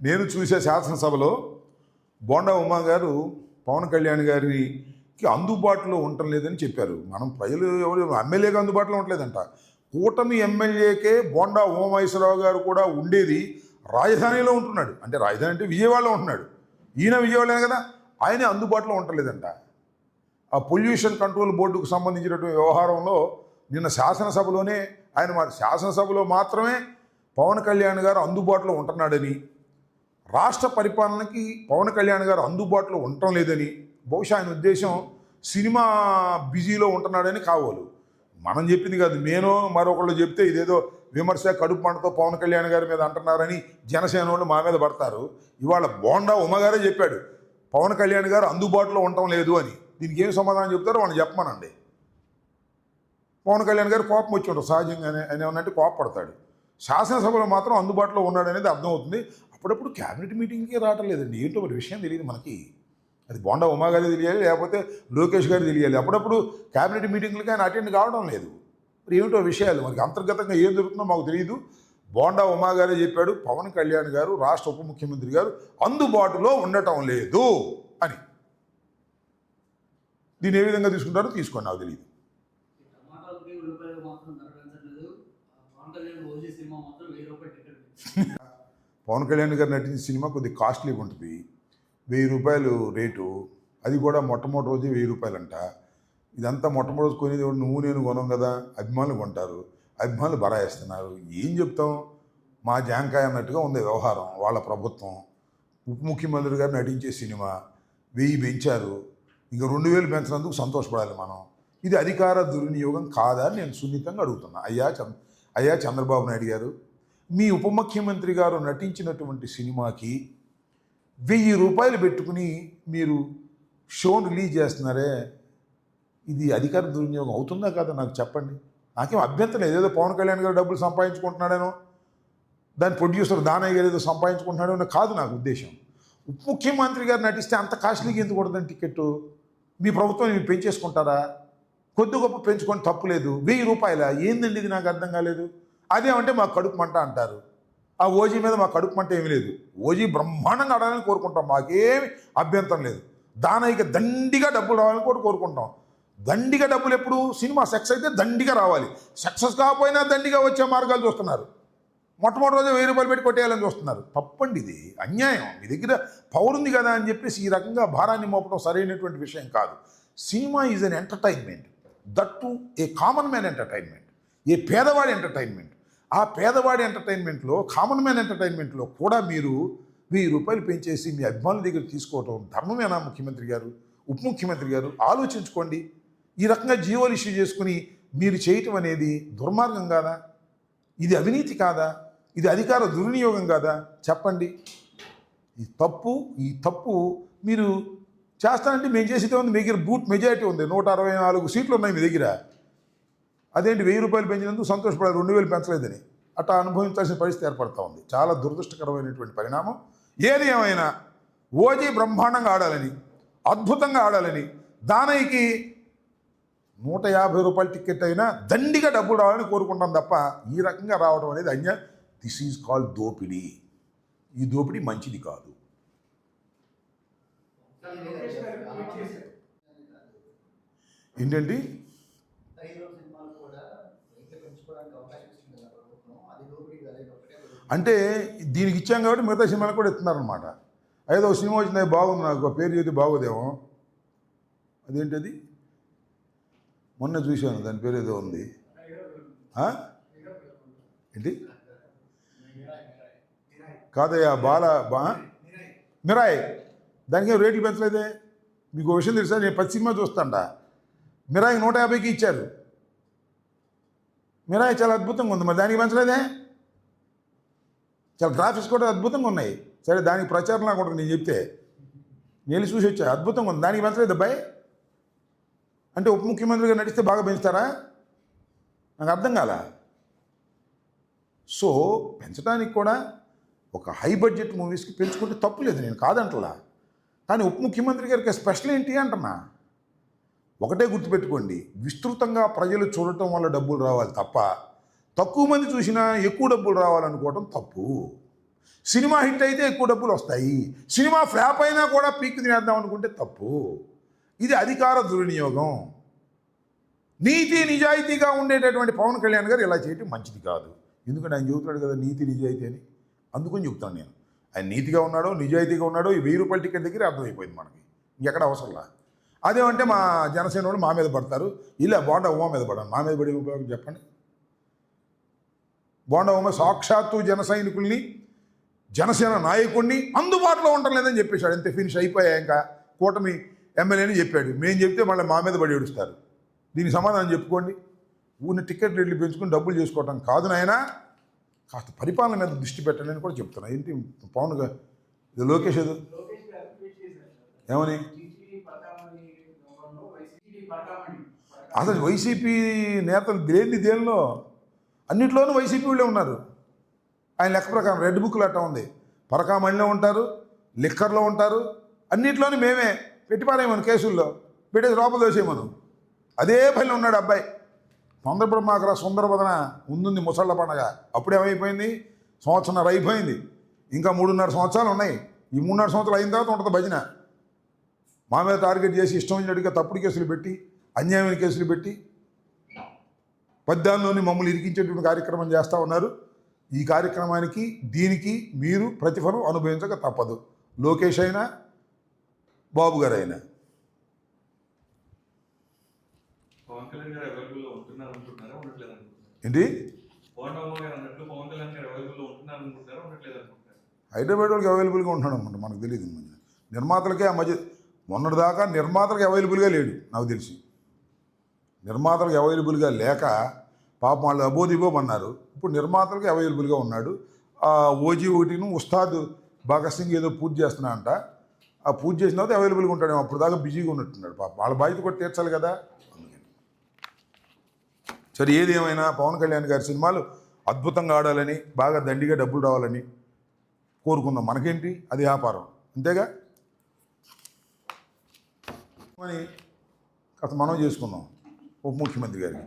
నేను చూసే శాసనసభలో బోండా ఉమా గారు పవన్ కళ్యాణ్ గారికి అందుబాటులో ఉండటం లేదని చెప్పారు. మనం ప్రజలు ఎవరు ఎమ్మెల్యేగా అందుబాటులో ఉండలేదంట. కూటమి ఎమ్మెల్యేకే బోండా ఉమామహేశ్వరరావు గారు కూడా ఉండేది రాజధానిలో ఉంటున్నాడు. అంటే రాజధాని అంటే విజయవాడలో ఉంటున్నాడు. ఈయన విజయవాడలే కదా, ఆయనే అందుబాటులో ఉండలేదంట. ఆ పొల్యూషన్ కంట్రోల్ బోర్డుకు సంబంధించినటువంటి వ్యవహారంలో నిన్న శాసనసభలోనే శాసనసభలో మాత్రమే పవన్ కళ్యాణ్ గారు అందుబాటులో ఉంటున్నాడని, రాష్ట్ర పరిపాలనకి పవన్ కళ్యాణ్ గారు అందుబాటులో ఉండటం లేదని, బహుశా ఆయన ఉద్దేశం సినిమా బిజీలో ఉంటున్నాడని కావాలి. మనం చెప్పింది కాదు, నేను మరొకళ్ళు చెప్తే ఇదేదో విమర్శ కడుపు మంటతో పవన్ కళ్యాణ్ గారి మీద అంటున్నారని జనసేన వాళ్ళు మా మీద పడతారు. ఇవాళ బోండా ఉమ్మగారే చెప్పాడు పవన్ కళ్యాణ్ గారు అందుబాటులో ఉండటం లేదు అని. దీనికి ఏం సమాధానం చెప్తారో వాళ్ళు చెప్పమనండి. పవన్ కళ్యాణ్ గారు కోపం వచ్చి ఉంటారు సహజంగానే, ఆయన ఏమన్నంటే కోపపడతాడు. శాసనసభలో మాత్రం అందుబాటులో ఉన్నాడు అనేది అర్థమవుతుంది. అప్పుడప్పుడు క్యాబినెట్ మీటింగ్కి రావటం లేదండి, ఏంటో ఒక విషయం తెలియదు మనకి. అది బోండా ఉమా గారికి తెలియాలి, లేకపోతే లోకేష్ గారికి తెలియాలి. అప్పుడప్పుడు క్యాబినెట్ మీటింగ్లకి ఆయన అటెండ్ కావడం లేదు. మరి ఏమిటో విషయాలు మనకి అంతర్గతంగా ఏం జరుగుతుందో మాకు తెలియదు. బోండా ఉమా గారే చెప్పాడు పవన్ కళ్యాణ్ గారు రాష్ట్ర ఉప ముఖ్యమంత్రి గారు అందుబాటులో ఉండటం లేదు అని. దీన్ని ఏ విధంగా తీసుకుంటారో తీసుకోండి, నాకు తెలియదు. పవన్ కళ్యాణ్ గారు నటించిన సినిమా కొద్దిగా కాస్ట్లీగా ఉంటుంది, 1000 రూపాయలు రేటు. అది కూడా మొట్టమొదటి రోజే 1000 రూపాయలు అంట. ఇదంతా మొట్టమొదటి రోజు కొనేది నువ్వు నేను కొనం కదా, అభిమానులు కొంటారు, అభిమానులు బరాయిస్తున్నారు. ఏం చెప్తాం, మా జాంకాయ అన్నట్టుగా ఉంది వ్యవహారం. వాళ్ళ ప్రభుత్వం ఉప ముఖ్యమంత్రి గారు నటించే సినిమా 1000 పెంచారు, ఇంకా 2000 పెంచినందుకు సంతోషపడాలి మనం. ఇది అధికార దుర్వినియోగం కాదా అని నేను సున్నితంగా అడుగుతున్నా. అయ్యా చంద్రబాబు నాయుడు గారు, మీ ఉప ముఖ్యమంత్రి గారు నటించినటువంటి సినిమాకి 1000 రూపాయలు పెట్టుకుని మీరు షోను రిలీజ్ చేస్తున్నారే, ఇది అధికార దుర్వినియోగం అవుతుందా కాదా నాకు చెప్పండి. నాకేం అభ్యంతరం లేదు, ఏదో పవన్ కళ్యాణ్ గారు డబ్బులు సంపాదించుకుంటున్నాడేనో, దాని ప్రొడ్యూసర్ దానయ్య గారు ఏదో సంపాదించుకుంటున్నాడో కాదు నాకు ఉద్దేశం. ఉప ముఖ్యమంత్రి గారు నటిస్తే అంత కాస్ట్లీగా ఎందుకు కొడదని టికెట్టు? మీ ప్రభుత్వం మీరు పెంచేసుకుంటారా? కొద్ది గొప్ప పెంచుకొని తప్పు లేదు. 1000 రూపాయల ఏందండి ఇది, నాకు అర్థం కాలేదు. అదేమంటే మాకు కడుపు మంట అంటారు. ఆ ఓజీ మీద మాకు కడుపు మంట ఏమీ లేదు. ఓజీ బ్రహ్మాండంగా ఆడాలని కోరుకుంటాం, మాకేమి అభ్యంతరం లేదు. దానయ్యకి దండిగా డబ్బులు రావాలని కూడా కోరుకుంటాం. దండిగా డబ్బులు ఎప్పుడు సినిమా సక్సెస్ అయితే దండిగా రావాలి, సక్సెస్ కాకపోయినా దండిగా వచ్చే మార్గాలు చూస్తున్నారు. మొట్టమొదటి రోజు 1000 రూపాయలు పెట్టి కొట్టేయాలని చూస్తున్నారు. తప్పండి, ఇది అన్యాయం. మీ దగ్గర పవర్ ఉంది కదా అని చెప్పేసి ఈ రకంగా భారాన్ని మోపడం సరైనటువంటి విషయం కాదు. Cinema is an entertainment, that to a common man entertainment, a పేదవాడి ఎంటర్టైన్మెంట్. ఆ పేదవాడి ఎంటర్టైన్మెంట్లో, కామన్ మ్యాన్ ఎంటర్టైన్మెంట్లో కూడా మీరు 1000 రూపాయలు పెంచేసి మీ అభిమానుల దగ్గర తీసుకోవటం ధర్మమేనా? ముఖ్యమంత్రి గారు, ఉప ముఖ్యమంత్రి గారు ఆలోచించుకోండి. ఈ రకంగా జీవోలు ఇష్యూ చేసుకుని మీరు చేయటం అనేది దుర్మార్గం కాదా? ఇది అవినీతి కాదా? ఇది అధికార దుర్వినియోగం కాదా? చెప్పండి. ఈ తప్పు మీరు చేస్తానంటే మేము చేసేదే ఉంది. మీ దగ్గర బూట్ మెజారిటీ ఉంది, 164 సీట్లు ఉన్నాయి మీ దగ్గర. అదేంటి 1000 రూపాయలు పెంచినందుకు సంతోషపడాలి, 2000 పెంచలేదని అట్లా అనుభవించాల్సిన పరిస్థితి ఏర్పడుతూ ఉంది. చాలా దురదృష్టకరమైనటువంటి పరిణామం. ఏది ఏమైనా ఓజీ బ్రహ్మాండంగా ఆడాలని, అద్భుతంగా ఆడాలని, దానయ్యకి 150 రూపాయల టికెట్ అయినా దండిగా డబ్బులు రావాలని కోరుకుంటాం తప్ప ఈ రకంగా రావడం అనేది అన్యాయం. దిస్ ఈజ్ కాల్డ్ దోపిడీ. ఈ దోపిడీ మంచిది కాదు. ఏంటండి అంటే దీనికి ఇచ్చాం కాబట్టి మిగతా సినిమాలు కూడా ఇస్తున్నారనమాట. ఏదో సినిమా వచ్చింది బాగుంది, నాకు పేరు చెబితే బాగోదేమో. అదేంటది మొన్న చూశాను, దాని పేరు ఏదో ఉంది ఏంటి కాదయ్యా మిరాయ్. దానికి ఏం రేట్లు పెంచలేదే. మీకు విషయం తెలుసా, నేను 10 సినిమా చూస్తాంట. మిరాయి 150కి ఇచ్చారు. మిరాయి చాలా అద్భుతంగా ఉంది, మరి దానికి పెంచలేదే. చాలా గ్రాఫిక్స్ కూడా అద్భుతంగా ఉన్నాయి. సరే దానికి ప్రచారం నాకు ఉంటుంది, నేను చెప్తే నేను చూసి వచ్చా, అద్భుతంగా ఉంది, దానికి పెంచలేదు అబ్బాయి. అంటే ఉప ముఖ్యమంత్రిగా నడిస్తే బాగా పెంచుతారా? నాకు అర్థం కాల. సో పెంచడానికి కూడా ఒక హై బడ్జెట్ మూవీస్కి పెంచుకుంటే తప్పు లేదు, నేను కాదంటలా. కానీ ఉప ముఖ్యమంత్రి గారికి స్పెషల్ ఏంటి అంటున్నా. ఒకటే గుర్తుపెట్టుకోండి, విస్తృతంగా ప్రజలు చూడటం వల్ల డబ్బులు రావాలి తప్ప తక్కువ మంది చూసినా ఎక్కువ డబ్బులు రావాలనుకోవటం తప్పు. సినిమా హిట్ అయితే ఎక్కువ డబ్బులు వస్తాయి, సినిమా ఫ్లాప్ అయినా కూడా పీక్ తినేద్దాం అనుకుంటే తప్పు. ఇది అధికార దుర్వినియోగం. నీతి నిజాయితీగా ఉండేటటువంటి పవన్ కళ్యాణ్ గారు ఇలా చేయటం మంచిది కాదు. ఎందుకంటే ఆయన చెబుతున్నాడు కదా నీతి నిజాయితీ అని, అందుకని చెప్తాను నేను. ఆయన నీతిగా ఉన్నాడో నిజాయితీగా ఉన్నాడో ఈ 1000 రూపాయల టికెట్ దగ్గర అర్థమైపోయింది మనకి, ఇంకెక్కడ అవసరంలా. అదేమంటే మా జనసేన వాళ్ళు మా మీద పడతారు, ఇలా బోండా ఉమా మీద పడాలి, మా మీద పడే ఉపయోగం చెప్పండి. బోండా ఉమా సాక్షాత్తు జన సైనికుల్ని జనసేన నాయకుడిని అందుబాటులో ఉండడం లేదని చెప్పేశాడు. అంతే, ఫినిష్ అయిపోయా, ఇంకా కూటమి ఎమ్మెల్యేని చెప్పాడు. మేము చెప్తే మళ్ళీ మా మీద పడి ఏడుస్తారు. దీనికి సమాధానం చెప్పుకోండి. ఊరిని టికెట్ రేట్లు పెంచుకుని డబ్బులు చేసుకోవటం కాదు నాయన, కాస్త పరిపాలన మీద దృష్టి పెట్టండి అని కూడా చెప్తున్నా. ఏంటి పవన్ ఇది లోకేష్ ఏదో ఏమని, అసలు వైసీపీ నేతలు దేనిలో అన్నింటిలోనూ వైసీపీ వాళ్ళే ఉన్నారు. ఆయన లెక్క ప్రకారం రెడ్ బుక్లు అట్టా ఉంది, పరకామణిలో ఉంటారు, లిక్కర్లో ఉంటారు, అన్నింటిలోనూ మేమే పెట్టిపారేమను, కేసుల్లో పెట్టేసి లోపల దోసేయమను. అదే పనిలో ఉన్నాడు అబ్బాయి. తొందరపడి మాకు సుందరబదన ముందుంది ముసళ్ళ పండగ, అప్పుడేమైపోయింది, సంవత్సరం అయిపోయింది, ఇంకా 3.5 సంవత్సరాలు ఉన్నాయి. ఈ 3.5 సంవత్సరాలు అయిన తర్వాత ఉంటుంది భజన. మా మీద టార్గెట్ చేసి ఇష్టం వచ్చినట్టుగా తప్పుడు కేసులు పెట్టి, అన్యాయమైన కేసులు పెట్టి, పద్యాల్లోని మమ్మల్ని ఇరికించేటువంటి కార్యక్రమం చేస్తూ ఉన్నారు. ఈ కార్యక్రమానికి దీనికి మీరు ప్రతిఫలం అనుభవించక తప్పదు, లోకేష్ అయినా బాబు గారు అయినా. ఏంటి హైదరాబాద్ వాళ్ళకి అవైలబుల్గా ఉంటున్నాడు అనమాట, మనకు తెలియదు. నిర్మాతలకే ఆ మధ్య మొన్నటిదాకా నిర్మాతలకు అవైలబుల్గా లేడు నాకు తెలిసి. నిర్మాతలకు అవైలబుల్గా లేక పాపం వాళ్ళు అబోదిబోమన్నారు. ఇప్పుడు నిర్మాతలకి అవైలబుల్గా ఉన్నాడు. ఓజీ ఒకటిను ఉస్తాద్ భగత్ సింగ్ ఏదో పూజ చేస్తున్నా అంట, ఆ పూజ చేసిన తర్వాత అవైలబుల్గా ఉంటాడు. అప్పుడు దాకా బిజీగా ఉన్నట్టున్నాడు. పాపం వాళ్ళ బాధ్యత కూడా తీర్చాలి కదా. సరే, ఏది ఏమైనా పవన్ కళ్యాణ్ గారి సినిమాలు అద్భుతంగా ఆడాలని, బాగా దండిగా డబ్బులు రావాలని కోరుకుందాం. మనకేంటి, అది వ్యాపారం, అంతేగా అని కాస్త మనం చేసుకుందాం ఉప ముఖ్యమంత్రి గారికి.